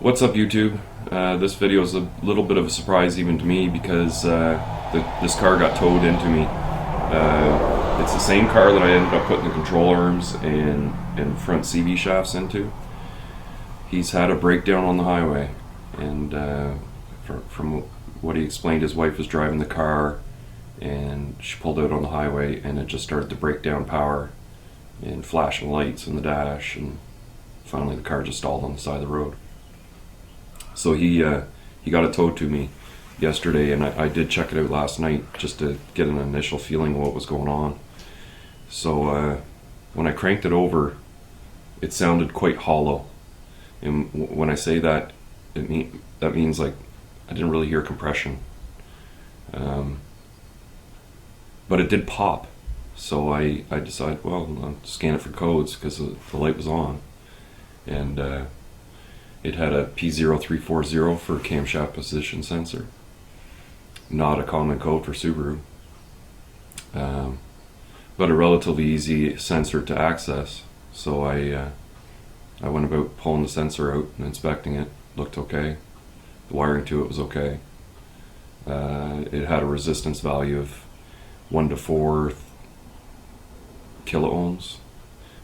What's up, YouTube? This video is a little bit of a surprise even to me because this car got towed into me. It's the same car that I ended up putting the control arms and front CV shafts into. He's had a breakdown on the highway, and from what he explained, his wife was driving the car and she pulled out on the highway and it just started to break down power and flashing lights in the dash, and finally the car just stalled on the side of the road. So he got it towed to me yesterday, and I did check it out last night just to get an initial feeling of what was going on. So when I cranked it over, it sounded quite hollow, and when I say that, that means like I didn't really hear compression, but it did pop. So I decided, well, I'll scan it for codes because the light was on, and it had a P0340 for camshaft position sensor, not a common code for Subaru, but a relatively easy sensor to access. So I went about pulling the sensor out and inspecting it. Looked okay. The wiring to it was okay. It had a resistance value of 1 to 4 kilo ohms,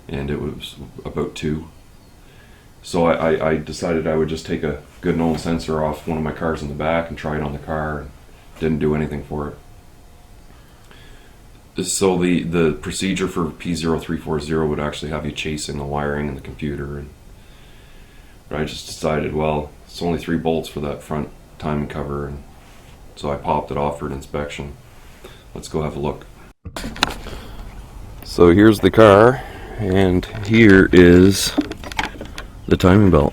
and it was about 2. So I decided I would just take a good known sensor off one of my cars in the back and try it on the car. Didn't do anything for it. So the procedure for P0340 would actually have you chasing the wiring in the computer, but I just decided, well, it's only 3 bolts for that front timing cover, and so I popped it off for an inspection. Let's go have a look. So here's the car, and here is the timing belt.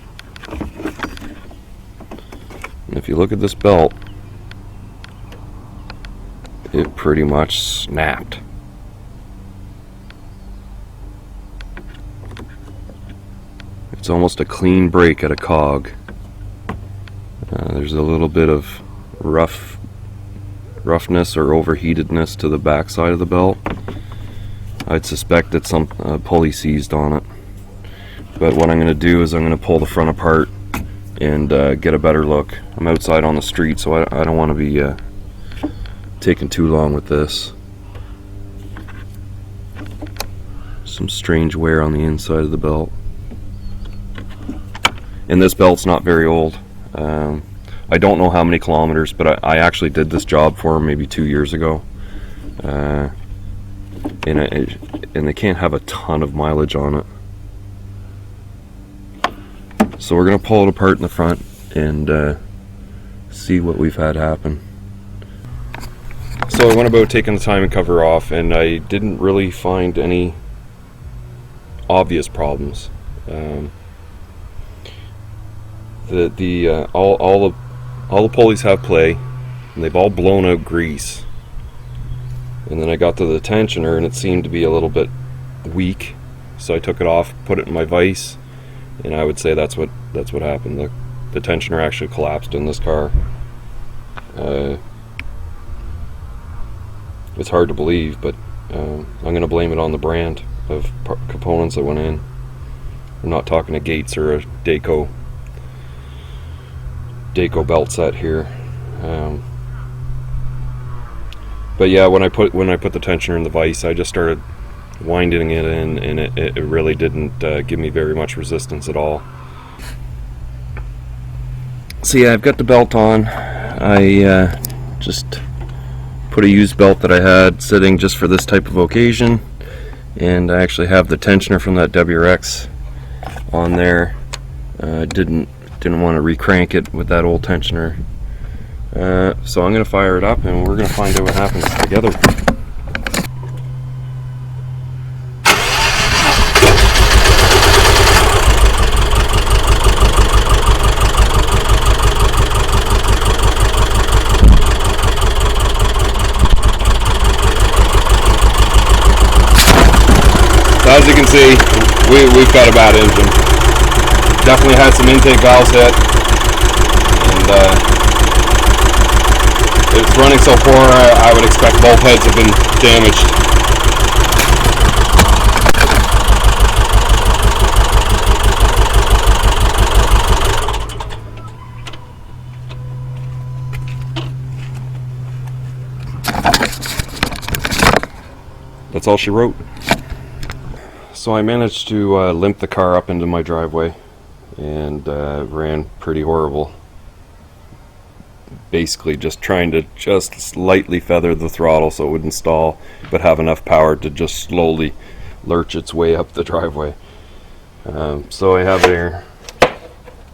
And if you look at this belt, it pretty much snapped. It's almost a clean break at a cog. There's a little bit of roughness or overheatedness to the back side of the belt. I'd suspect that some pulley seized on it. But what I'm going to do is I'm going to pull the front apart and get a better look. I'm outside on the street, so I don't want to be taking too long with this. Some strange wear on the inside of the belt. And this belt's not very old. I don't know how many kilometers, but I actually did this job for him maybe 2 years ago. And they can't have a ton of mileage on it. So we're going to pull it apart in the front and see what we've had happen. So I went about taking the timing cover off, and I didn't really find any obvious problems. All the pulleys have play, and they've all blown out grease. And then I got to the tensioner, and it seemed to be a little bit weak, so I took it off, put it in my vise, and I would say that's what happened. The tensioner actually collapsed in this car. It's hard to believe, but I'm going to blame it on the brand of components that went in. I'm not talking a Gates or a Dayco belt set here. But yeah, when I put the tensioner in the vise, I just started winding it in, and it really didn't give me very much resistance at all. So yeah, I've got the belt on. I just put a used belt that I had sitting just for this type of occasion, and I actually have the tensioner from that WRX on there. Didn't want to recrank it with that old tensioner. So I'm going to fire it up, and we're going to find out what happens together. As you can see, we've got a bad engine. Definitely had some intake valves hit, and it's running so poor, I would expect both heads have been damaged. That's all she wrote. So I managed to limp the car up into my driveway, and ran pretty horrible. Basically just trying to just slightly feather the throttle so it wouldn't stall, but have enough power to just slowly lurch its way up the driveway. So I have air,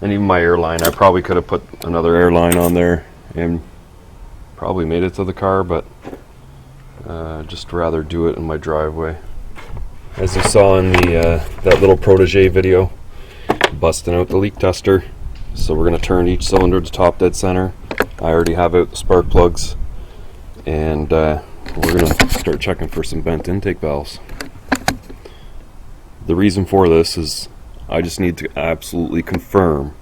and even my airline, I probably could have put another airline on there and probably made it to the car, but just rather do it in my driveway. As you saw in the that little protege video, busting out the leak tester. So we're going to turn each cylinder to top dead center. I already have out the spark plugs, and we're going to start checking for some bent intake valves. The reason for this is I just need to absolutely confirm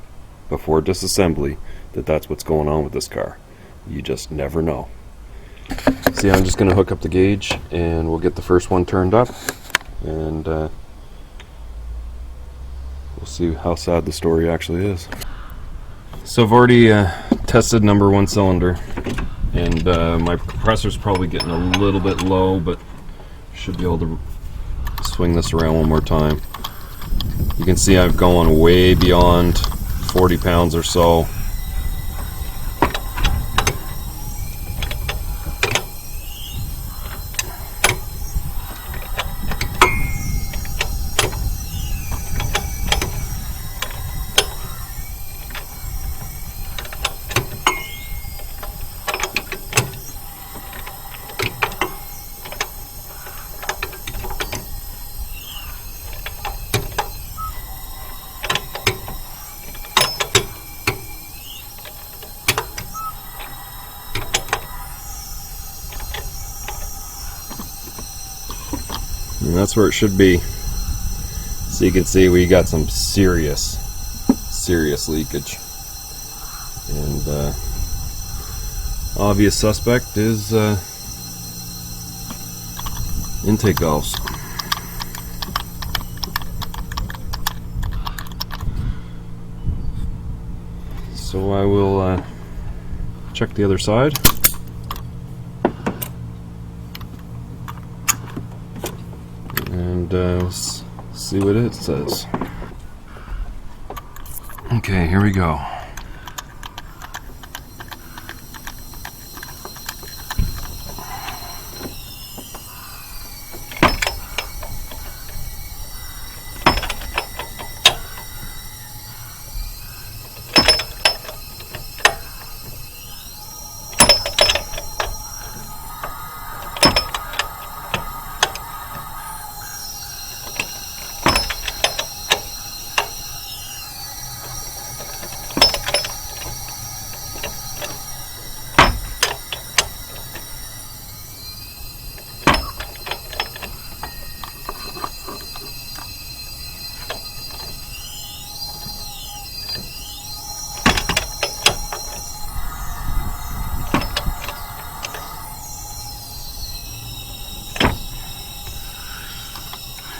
before disassembly that that's what's going on with this car. You just never know. See, I'm just going to hook up the gauge and we'll get the first one turned up, and we'll see how sad the story actually is. So I've already tested number one cylinder, and my compressor's probably getting a little bit low, but should be able to swing this around one more time. You can see I've gone way beyond 40 pounds or so. And that's where it should be. So you can see we got some serious leakage. And obvious suspect is intake valves. So I will check the other side. And see what it says. Okay, here we go.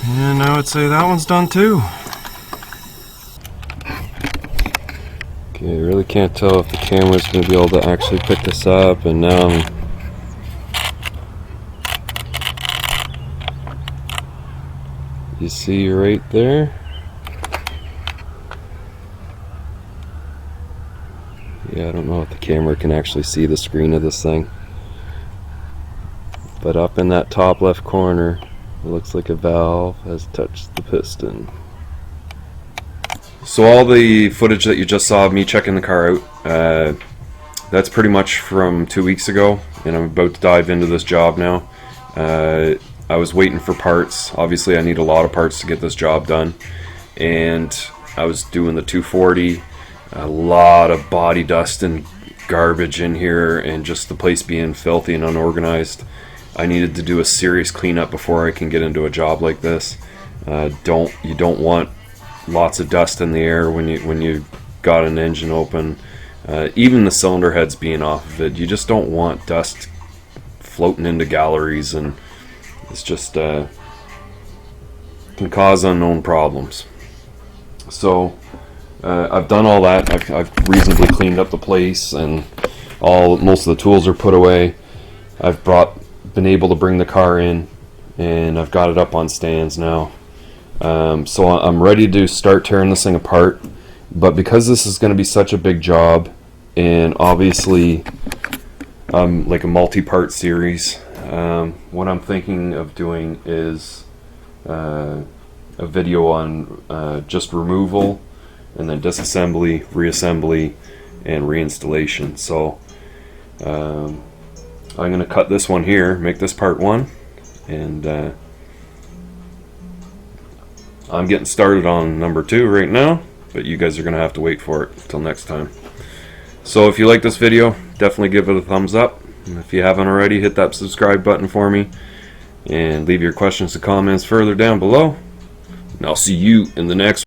And I would say that one's done too. Okay, I really can't tell if the camera's going to be able to actually pick this up, and now you see right there. Yeah, I don't know if the camera can actually see the screen of this thing, but up in that top left corner, it looks like a valve has touched the piston. So all the footage that you just saw of me checking the car out, that's pretty much from 2 weeks ago, and I'm about to dive into this job now. I was waiting for parts. Obviously I need a lot of parts to get this job done, and I was doing the 240, a lot of body dust and garbage in here, and just the place being filthy and unorganized. I needed to do a serious cleanup before I can get into a job like this. You don't want lots of dust in the air when you got an engine open. Even the cylinder heads being off of it, you just don't want dust floating into galleries, and it's just can cause unknown problems. So I've done all that. I've reasonably cleaned up the place, and most of the tools are put away. I've been able to bring the car in and I've got it up on stands now. So I'm ready to start tearing this thing apart, but because this is going to be such a big job, and obviously like a multi-part series, what I'm thinking of doing is a video on just removal, and then disassembly, reassembly, and reinstallation. So I'm going to cut this one here, make this part 1, and I'm getting started on number 2 right now, but you guys are going to have to wait for it until next time. So if you like this video, definitely give it a thumbs up. And if you haven't already, hit that subscribe button for me, and leave your questions and comments further down below. And I'll see you in the next